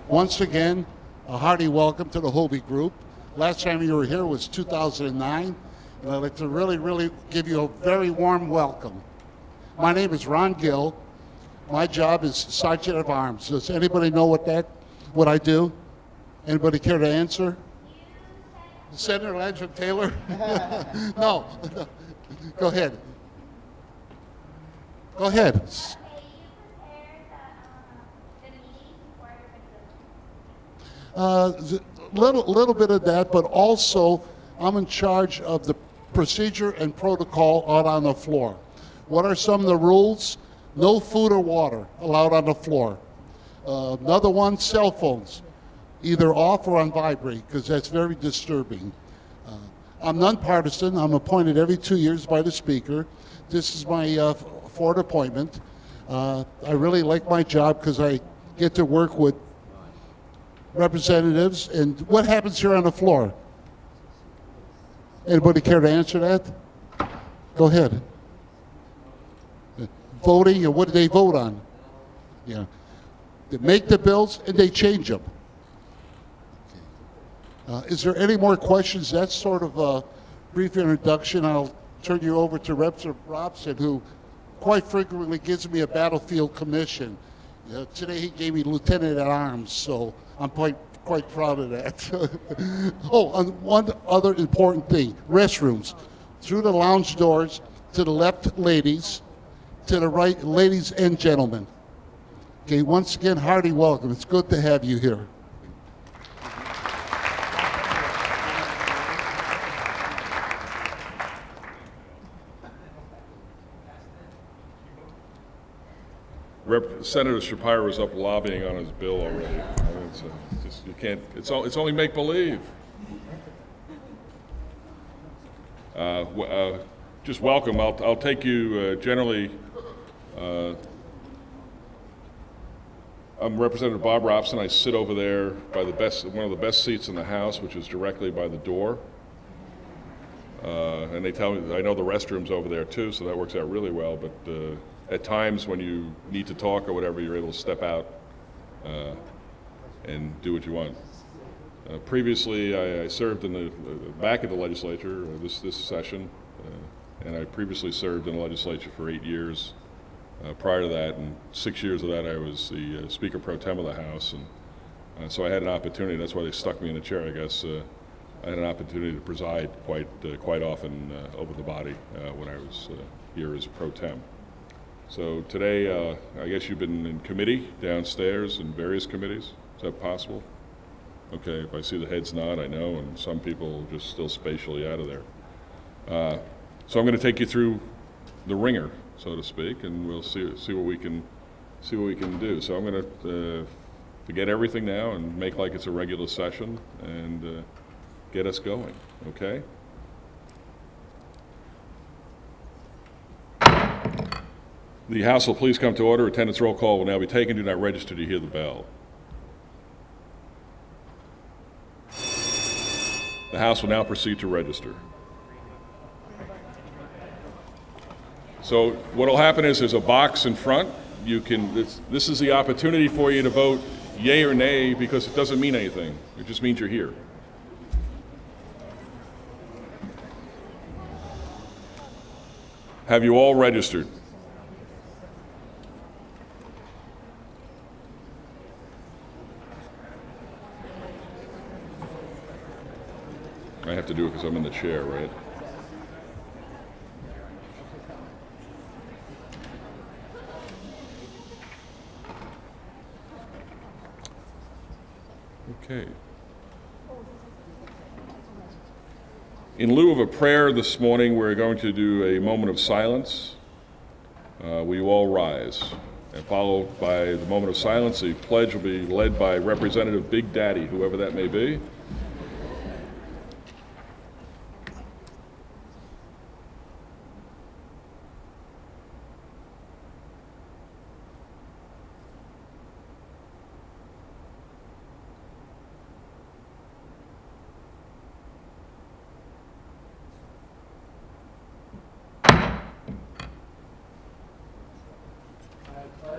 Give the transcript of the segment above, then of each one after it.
Once again, a hearty welcome to the HOBY Group. Last time you were here was 2009, and I'd like to really give you a very warm welcome. My name is Ron Gill. My job is Sergeant of Arms. Does anybody know what I do? Anybody care to answer? Senator Landrum Taylor? No. Go ahead. Go ahead. Little bit of that, but also I'm in charge of the procedure and protocol out on the floor. What are some of the rules? No food or water allowed on the floor. Another one, cell phones, either off or on vibrate, because that's very disturbing. I'm nonpartisan. I'm appointed every 2 years by the Speaker. This is my fourth appointment. I really like my job because I get to work with representatives. And what happens here on the floor? Anybody care to answer that? Go ahead. Voting, and what do they vote on? Yeah. They make the bills and they change them. Is there any more questions? That's sort of a brief introduction. I'll turn you over to Representative Robson, who quite frequently gives me a battlefield commission. Today he gave me Lieutenant at Arms, so I'm quite proud of that. Oh, and one other important thing, restrooms. Through the lounge doors, to the left, ladies, to the right, ladies and gentlemen. Okay, once again, hearty welcome. It's good to have you here. Senator Shapiro is up lobbying on his bill already. You can't. It's only make believe. Just welcome. I'll take you generally. I'm Representative Bob Robson. I sit over there by one of the best seats in the House, which is directly by the door. And they tell me I know the restrooms over there too, so that works out really well. But at times when you need to talk or whatever, you're able to step out and do what you want. Previously, I served in the back of the legislature this session, and I previously served in the legislature for 8 years. Prior to that, and 6 years of that, I was the Speaker Pro Tem of the House, and so I had an opportunity. That's why they stuck me in the chair, I guess. I had an opportunity to preside quite often over the body when I was here as Pro Tem. So today, I guess you've been in committee downstairs in various committees. Is that possible? Okay, if I see the heads nod, I know, and some people are just still spatially out of there. So I'm going to take you through the ringer, so to speak, and we'll see what we can do. So I'm going to forget everything now and make like it's a regular session and get us going. Okay. The House will please come to order. Attendance roll call will now be taken. Do not register to hear the bell. The House will now proceed to register. So what will happen is there's a box in front. This is the opportunity for you to vote yay or nay, because it doesn't mean anything. It just means you're here. Have you all registered? I have to do it because I'm in the chair, right? Okay. In lieu of a prayer this morning, we're going to do a moment of silence. Will you all rise? And followed by the moment of silence, the pledge will be led by Representative Big Daddy, whoever that may be.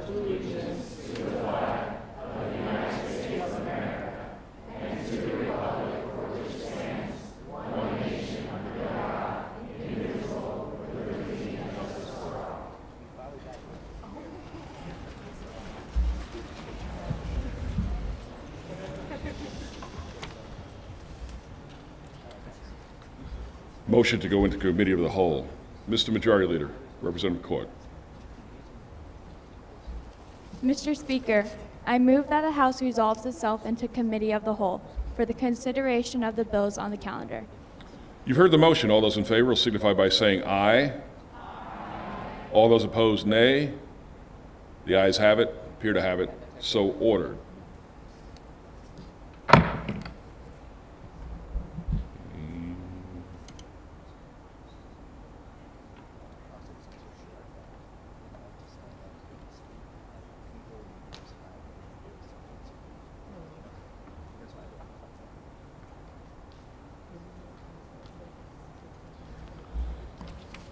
Allegiance to the flag of the United States of Motion to go into committee of the whole. Mr. Majority Leader, Representative Court. Mr. Speaker, I move that the House resolves itself into committee of the whole for the consideration of the bills on the calendar. You've heard the motion. All those in favor will signify by saying aye. All those opposed, nay. The ayes have it, appear to have it, so ordered.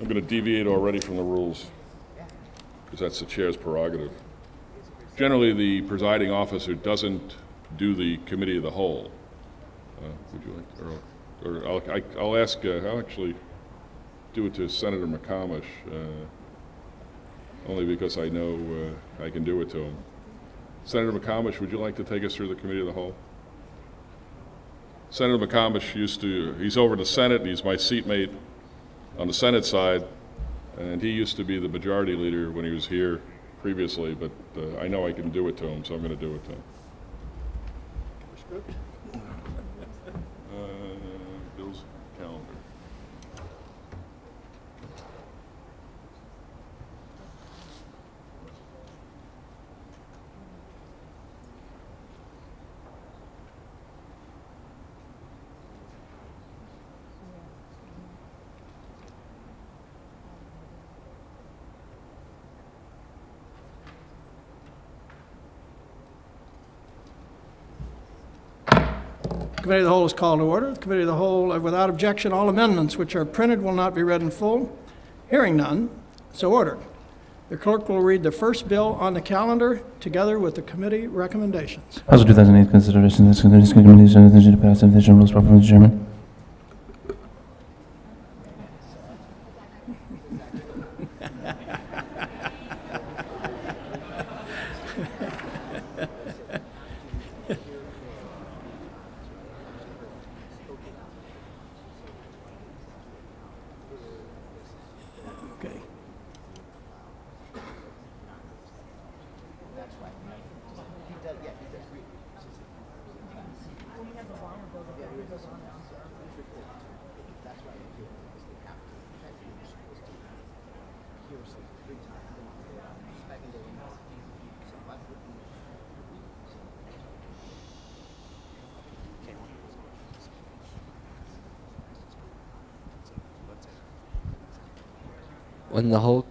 I'm going to deviate already from the rules, because that's the chair's prerogative. Generally, the presiding officer doesn't do the committee of the whole. Would you like, I'll ask, I'll actually do it to Senator McComish, only because I know I can do it to him. Senator McComish, would you like to take us through the committee of the whole? Senator McComish he's over the Senate, and he's my seatmate on the Senate side, and he used to be the majority leader when he was here previously, but I know I can do it to him, so I'm going to do it to him. Bill's calendar. The Committee of the Whole is called to order. The Committee of the Whole, without objection, all amendments which are printed will not be read in full. Hearing none, so ordered. The clerk will read the first bill on the calendar together with the committee recommendations. House Bill 2008 consideration of this committee to pass the rules properly determined. When the whole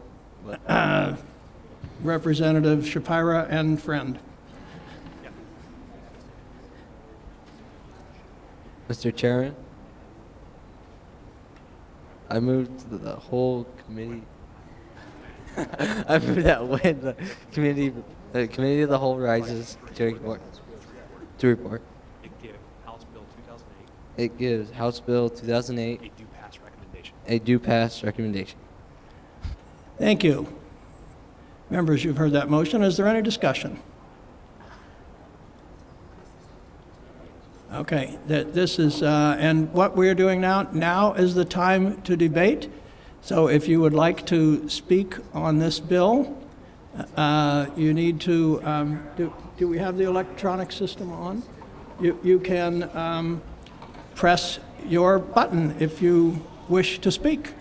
Representative Shapira and friend. Mr. Chairman, I move to the whole committee. I move that when the committee of the whole rises to report. It gives House Bill 2008 a due pass recommendation. Thank you. Members, you've heard that motion. Is there any discussion? Okay, this is, and what we're doing now is the time to debate. So if you would like to speak on this bill, you need to, do we have the electronic system on? You can press your button if you wish to speak.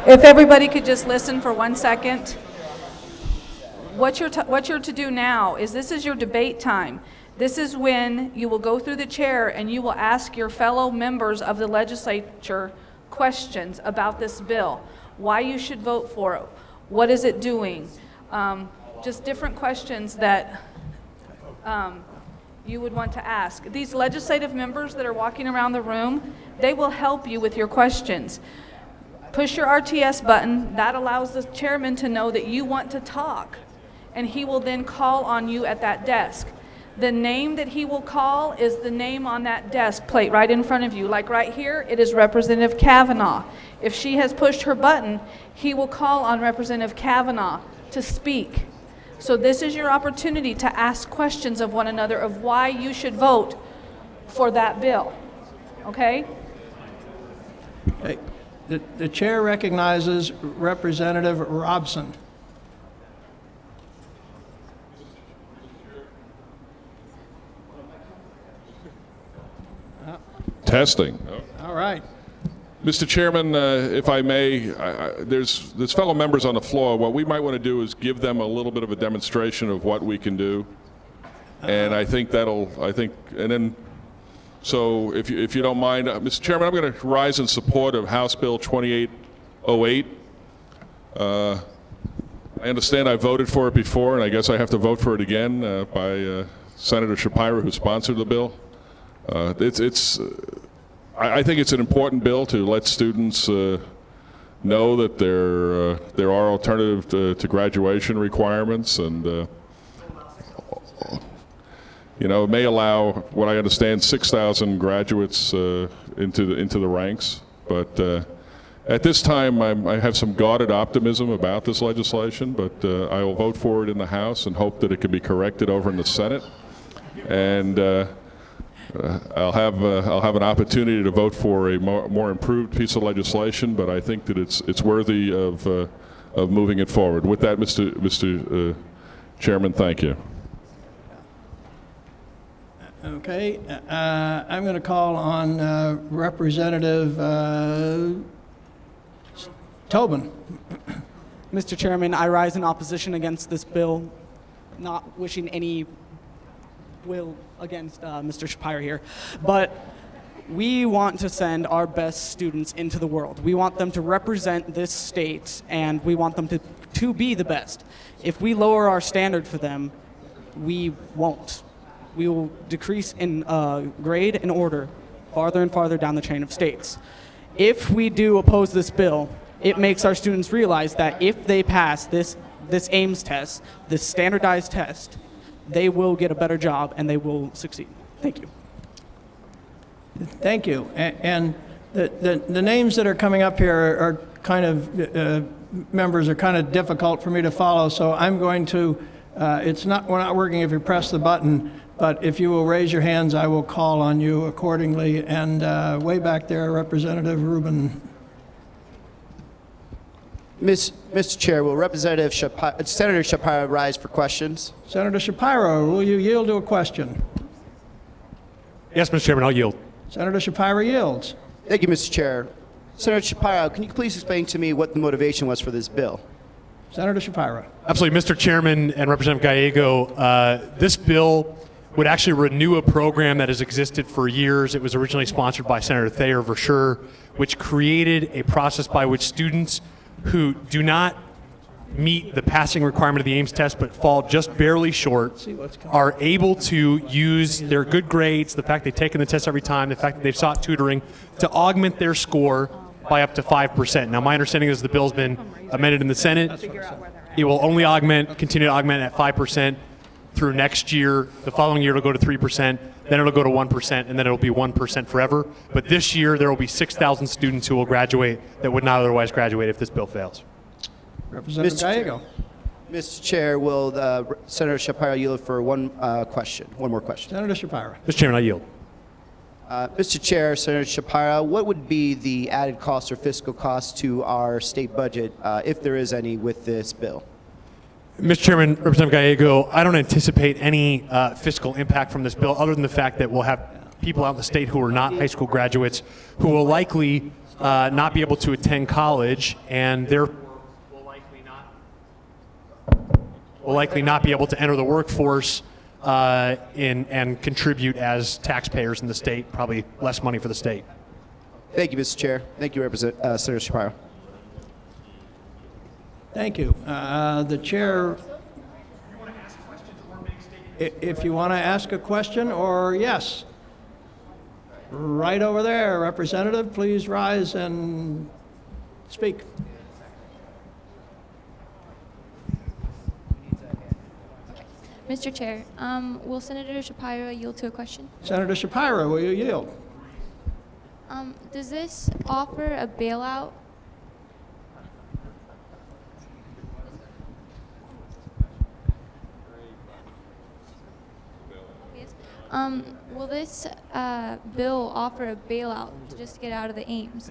If everybody could just listen for 1 second. What you're to do now is this is your debate time. This is when you will go through the chair and you will ask your fellow members of the legislature questions about this bill. Why you should vote for it. What is it doing? Just different questions that you would want to ask. These legislative members that are walking around the room, they will help you with your questions. Push your RTS button. That allows the chairman to know that you want to talk, and he will then call on you at that desk. The name that he will call is the name on that desk plate right in front of you. Like right here, it is Representative Kavanaugh. If she has pushed her button, he will call on Representative Kavanaugh to speak. So this is your opportunity to ask questions of one another of why you should vote for that bill. Okay? Okay. The chair recognizes Representative Robson. Testing. All right. Mr. Chairman, if I may, there's fellow members on the floor. What we might want to do is give them a little bit of a demonstration of what we can do, and I think and then, so if you don't mind, Mr. Chairman, I'm going to rise in support of House Bill 2808. I understand I voted for it before, and I guess I have to vote for it again by Senator Shapiro, who sponsored the bill. I think it's an important bill to let students know that there are alternative to graduation requirements, and it may allow what I understand 6,000 graduates into the ranks. But at this time, I have some guarded optimism about this legislation. But I will vote for it in the House and hope that it can be corrected over in the Senate, and. I'll have an opportunity to vote for a more improved piece of legislation, but I think that it's worthy of moving it forward. With that, Mr. Chairman, thank you. Okay, I'm going to call on Representative Tobin. Mr. Chairman, I rise in opposition against this bill, not wishing any will against Mr. Shapiro here, but we want to send our best students into the world. We want them to represent this state, and we want them to be the best. If we lower our standard for them, we won't. We will decrease in grade and order farther and farther down the chain of states. If we do oppose this bill, it makes our students realize that if they pass this AIMS test, this standardized test, they will get a better job and they will succeed. Thank you. Thank you. And the names that are coming up here are kind of, members are kind of difficult for me to follow, so I'm going to, we're not working if you press the button, but if you will raise your hands, I will call on you accordingly. And way back there, Representative Rubin. Mr. Chair, will Senator Shapiro rise for questions? Senator Shapiro, will you yield to a question? Yes, Mr. Chairman, I'll yield. Senator Shapiro yields. Thank you, Mr. Chair. Senator Shapiro, can you please explain to me what the motivation was for this bill? Senator Shapiro. Absolutely, Mr. Chairman and Representative Gallego, this bill would actually renew a program that has existed for years. It was originally sponsored by Senator Thayer Verschure, which created a process by which students who do not meet the passing requirement of the AIMS test but fall just barely short are able to use their good grades, the fact they've taken the test every time, the fact that they've sought tutoring, to augment their score by up to 5%. Now, my understanding is the bill's been amended in the Senate. It will only continue to augment at 5% through next year. The following year it'll go to 3%, then it'll go to 1%, and then it'll be 1% forever. But this year there will be 6,000 students who will graduate that would not otherwise graduate if this bill fails. Representative Gallego. Mr. Chair, will Senator Shapiro yield for one more question? Senator Shapiro. Mr. Chairman, I yield. Mr. Chair, Senator Shapiro, what would be the added cost or fiscal cost to our state budget, if there is any, with this bill? Mr. Chairman, Representative Gallego, I don't anticipate any fiscal impact from this bill other than the fact that we'll have people out in the state who are not high school graduates who will likely not be able to attend college, and therefore will likely not be able to enter the workforce and contribute as taxpayers in the state, probably less money for the state. Thank you, Mr. Chair. Thank you, Senator Shapiro. Thank you. The chair. If you want to ask a question, or yes. Right over there, Representative, please rise and speak. Mr. Chair, will Senator Shapiro yield to a question? Senator Shapiro, will you yield? Does this offer a bailout? Yes. Will this bill offer a bailout to just get out of the Ames?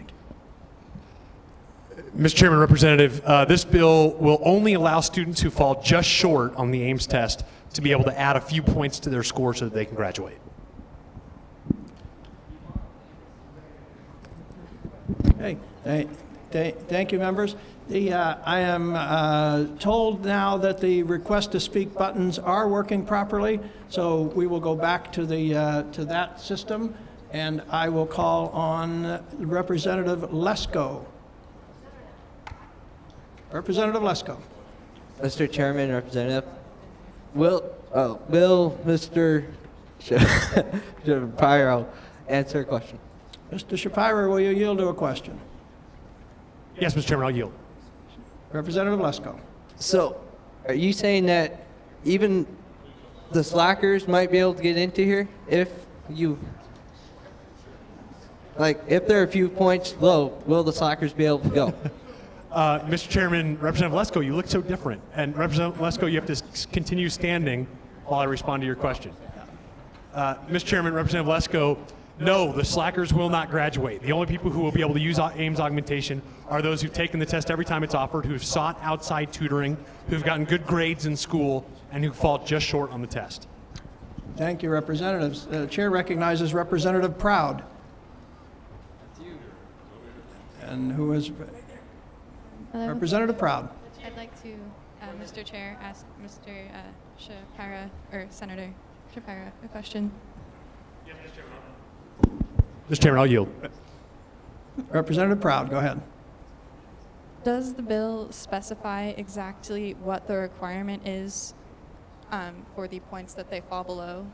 Mr. Chairman, Representative, this bill will only allow students who fall just short on the Ames test to be able to add a few points to their score so that they can graduate. Hey, thank you, members. I am told now that the request to speak buttons are working properly, so we will go back to that system, and I will call on Representative Lesko. Representative Lesko. Mr. Chairman, Representative, will Mr. Shapiro answer a question? Mr. Shapiro, will you yield to a question? Yes, Mr. Chairman, I'll yield. Representative Lesko. So, are you saying that even the slackers might be able to get into here if they're a few points low, will the slackers be able to go? Mr. Chairman, Representative Lesko, you look so different. And Representative Lesko, you have to continue standing while I respond to your question. Mr. Chairman, Representative Lesko, no, the slackers will not graduate. The only people who will be able to use Ames augmentation are those who've taken the test every time it's offered, who've sought outside tutoring, who've gotten good grades in school, and who fall just short on the test. Thank you, Representatives. The Chair recognizes Representative Proud. And who is Representative Proud? I'd like to, Mr. Chair, ask Mr. Shapiro, or Senator Shapiro, a question. Yes, Mr. Chairman. Mr. Chairman, I'll yield. Representative Proud, go ahead. Does the bill specify exactly what the requirement is for the points that they fall below?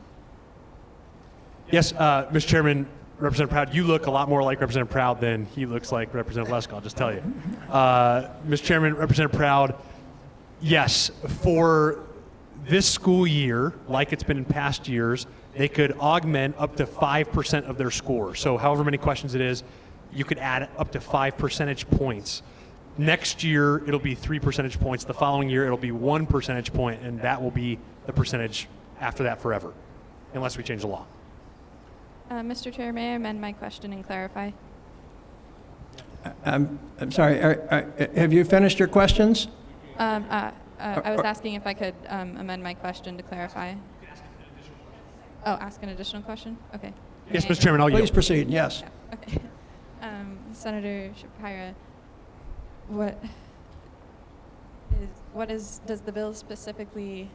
Yes, Mr. Chairman, Representative Proud, you look a lot more like Representative Proud than he looks like Representative Lesko, I'll just tell you. Mr. Chairman, Representative Proud, yes, for this school year, like it's been in past years, they could augment up to 5% of their score. So however many questions it is, you could add up to 5 percentage points. Next year, it'll be 3 percentage points. The following year, it'll be 1 percentage point, and that will be the percentage after that forever, unless we change the law. Mr. Chair, may I amend my question and clarify? I'm sorry, have you finished your questions? I was asking if I could amend my question to clarify. Oh, ask an additional question? Okay. Yes, Mr. Chairman, I'll yield. Please proceed, yes. Yeah, okay. Senator Shapiro, does the bill specifically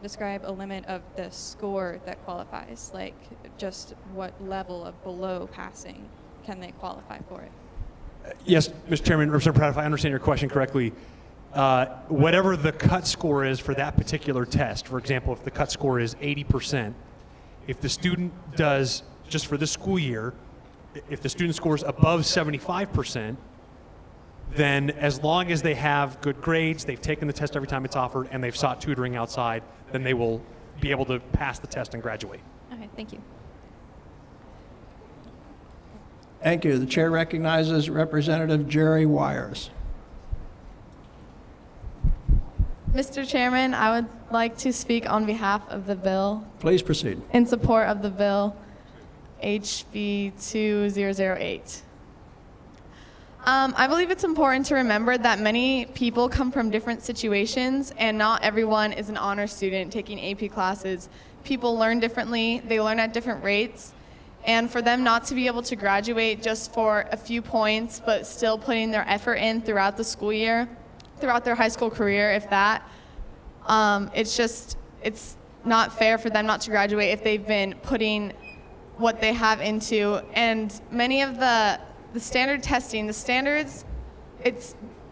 describe a limit of the score that qualifies? Like, just what level of below passing can they qualify for it? Yes, Mr. Chairman, Representative Proud, if I understand your question correctly, whatever the cut score is for that particular test, for example, if the cut score is 80%, if the student does, just for this school year, if the student scores above 75%, then as long as they have good grades, they've taken the test every time it's offered, and they've sought tutoring outside, then they will be able to pass the test and graduate. Okay, thank you. Thank you. The Chair recognizes Representative Jerry Wires. Mr. Chairman, I would like to speak on behalf of the bill. Please proceed. In support of the bill, HB 2008. I believe it's important to remember that many people come from different situations, and not everyone is an honor student taking AP classes. People learn differently, they learn at different rates, and for them not to be able to graduate just for a few points, but still putting their effort in throughout the school year, throughout their high school career, if that, it's not fair for them not to graduate if they've been putting what they have into. And many of the standard testing, the standards,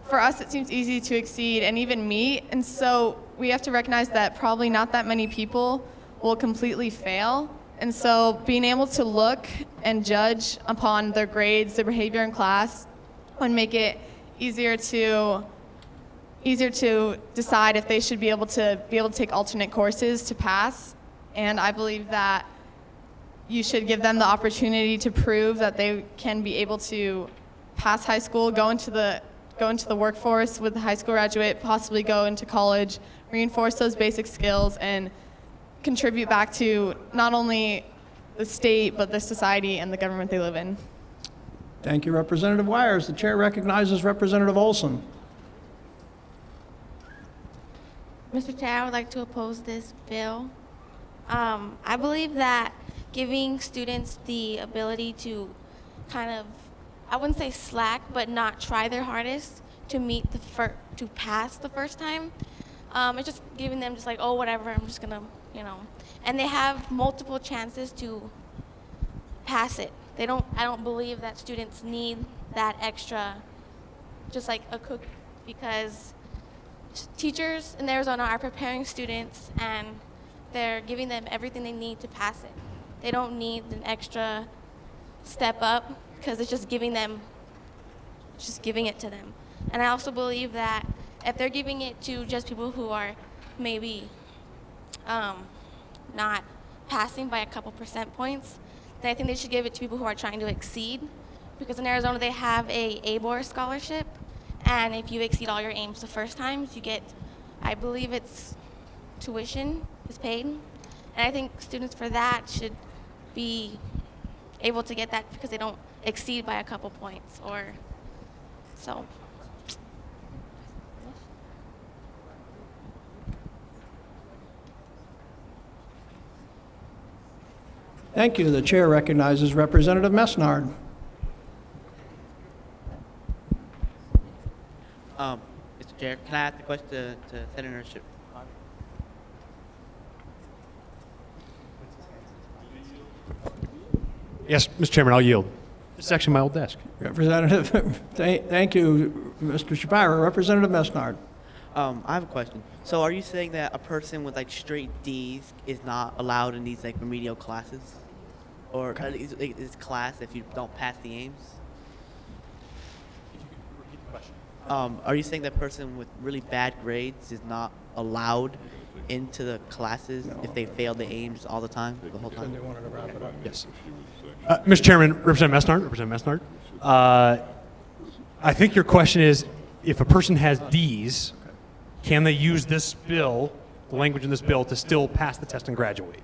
for us it seems easy to exceed and even meet, and so we have to recognize that probably not that many people will completely fail. And so being able to look and judge upon their grades, their behavior in class, would make it easier to decide if they should be able to take alternate courses to pass. And I believe that you should give them the opportunity to prove that they can be able to pass high school, go into the workforce with a high school graduate, possibly go into college, reinforce those basic skills, and contribute back to not only the state, but the society and the government they live in. Thank you, Representative Wires. The chair recognizes Representative Olson. Mr. Chair, I would like to oppose this bill. I believe that giving students the ability to kind of, I wouldn't say slack, but not try their hardest to to pass the first time. It's just giving them just like, oh, whatever, I'm just gonna, and they have multiple chances to pass it. I don't believe that students need that extra, just like a cook, because teachers in Arizona are preparing students and they're giving them everything they need to pass it. They don't need an extra step up because it's just giving it to them. And I also believe that if they're giving it to just people who are maybe not passing by a couple percent points, then I think they should give it to people who are trying to exceed. Because in Arizona they have a ABOR scholarship, and if you exceed all your aims the first time, you get, I believe it's tuition is paid. And I think students for that should be able to get that because they don't exceed by a couple points or so. Thank you. The chair recognizes Representative Mesnard. Mr. Chair, can I ask a question to Senator Ship? Yes, Mr. Chairman, I'll yield. This is actually my old desk. Representative, thank you, Mr. Shapiro. Representative Mesnard. I have a question. So are you saying that a person with like straight D's is not allowed in these like remedial classes? Or is class if you don't pass the aims? Are you saying that person with really bad grades is not allowed into the classes if they fail the aims all the time, the whole time? Yes. Mr. Chairman, Representative Mesnard, I think your question is, if a person has D's, can they use this bill, the language in this bill, to still pass the test and graduate?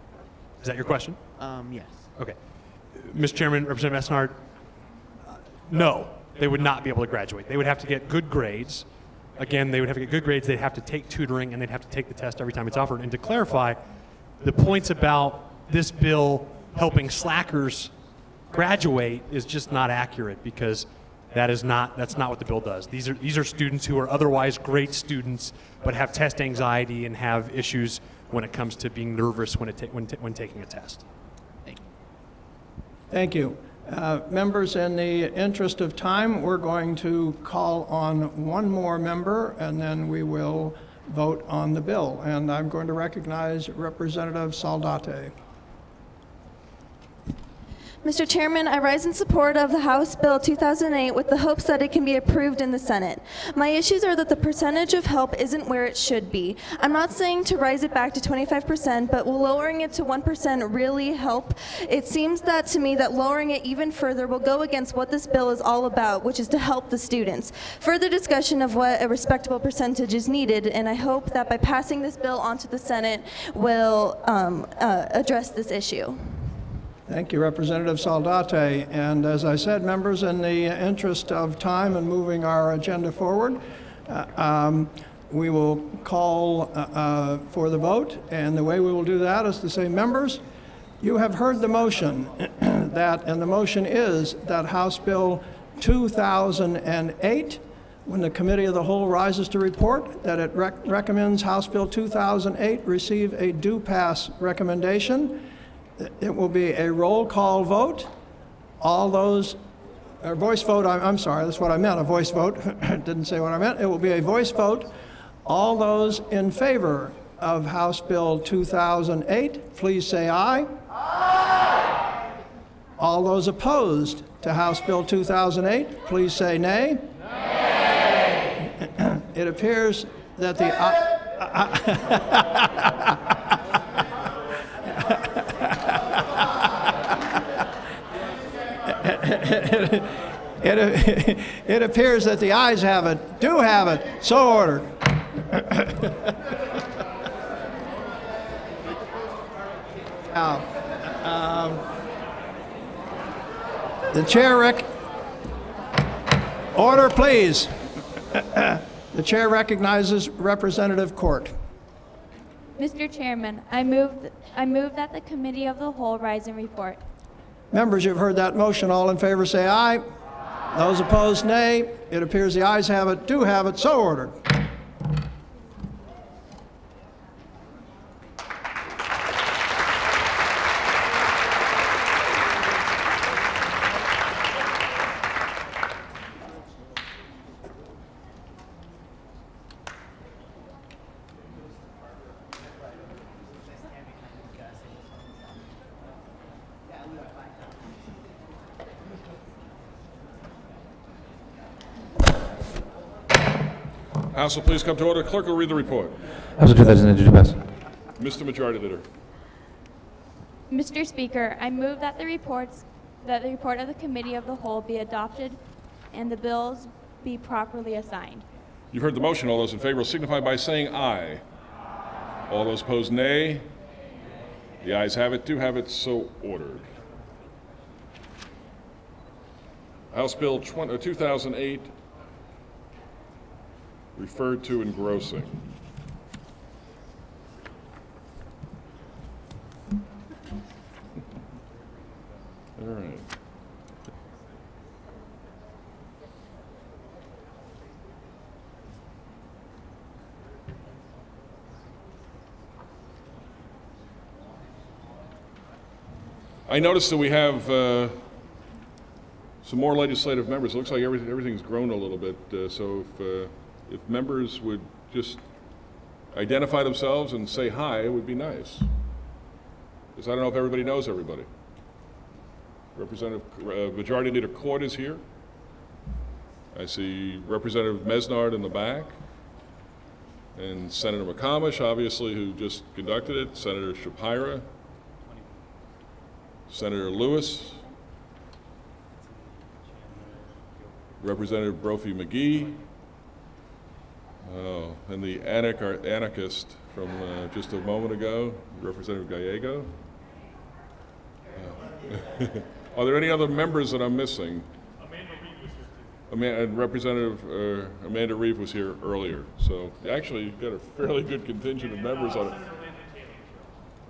Is that your question? Yes. Okay. Mr. Chairman, Representative Mesnard, no, they would not be able to graduate. They would have to get good grades. Again, they would have to get good grades. They'd have to take tutoring, and they'd have to take the test every time it's offered. And to clarify, the points about this bill helping slackers graduate is just not accurate, because that's not what the bill does. These are students who are otherwise great students but have test anxiety and have issues when it comes to being nervous when taking a test. Thank you. Members, in the interest of time, we're going to call on one more member, and then we will vote on the bill. And I'm going to recognize Representative Saldate. Mr. Chairman, I rise in support of the House Bill 2008 with the hopes that it can be approved in the Senate. My issues are that the percentage of help isn't where it should be. I'm not saying to rise it back to 25%, but will lowering it to 1% really help? It seems that to me that lowering it even further will go against what this bill is all about, which is to help the students. Further discussion of what a respectable percentage is needed, and I hope that by passing this bill onto the Senate will address this issue. Thank you, Representative Saldate. And as I said, members, in the interest of time and moving our agenda forward, we will call for the vote. And the way we will do that is to say, members, you have heard the motion, and the motion is that House Bill 2008, when the Committee of the Whole rises to report, that it recommends House Bill 2008 receive a do pass recommendation. It will be a roll call vote. All those, or voice vote, I'm sorry, that's what I meant, a voice vote. Didn't say what I meant. It will be a voice vote. All those in favor of House Bill 2008, please say aye. Aye. All those opposed to House Bill 2008, please say nay. Nay. It appears that the it appears that the ayes do have it, so ordered. Now, the chair order, please. The chair recognizes Representative Court. Mr. Chairman, I move that the Committee of the Whole rise and report. Members, you've heard that motion. All in favor say aye. Those opposed, nay. It appears the ayes do have it, so ordered. House will please come to order. Clerk will read the report. House Bill 2008 to pass. Mr. Majority Leader. Mr. Speaker, I move that the report of the Committee of the Whole be adopted and the bills be properly assigned. You've heard the motion. All those in favor will signify by saying aye. All those opposed, nay. The ayes have it, do have it, so ordered. House Bill 2008, referred to engrossing. All right. I noticed that we have some more legislative members. It looks like everything's grown a little bit. So if members would just identify themselves and say hi, it would be nice. Because I don't know if everybody knows everybody. Majority Leader Court is here. I see Representative Mesnard in the back. And Senator McComish, obviously, who just conducted it. Senator Shapira. Senator Lewis. Representative Brophy McGee. Oh, and the anarchist from just a moment ago, Representative Gallego. Oh. Are there any other members that I'm missing? And Representative Amanda Reeve was here earlier, so actually you've got a fairly good contingent of members on it.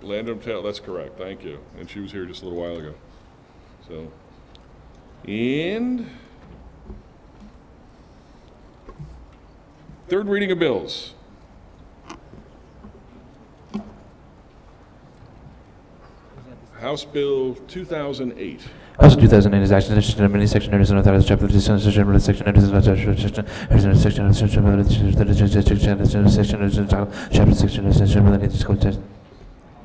Landon Taylor, that's correct, thank you. And she was here just a little while ago. So, and third reading of bills. House Bill 2008. House Bill 2008 is action section of many section notice and authorize chapter 37 section section notice section.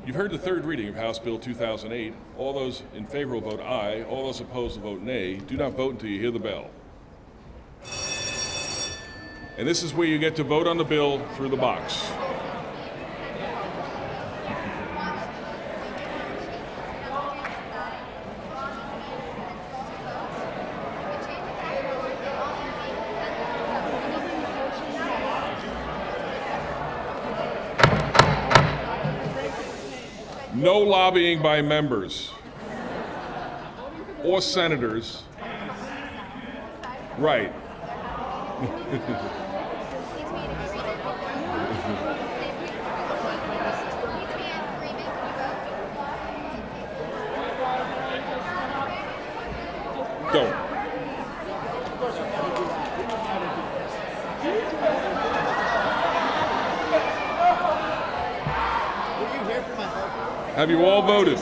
You've heard the third reading of House Bill 2008. All those in favor will vote aye. All those opposed will vote nay. Do not vote until you hear the bell. And this is where you get to vote on the bill through the box. No lobbying by members or senators. Right. Don't. Have you all voted?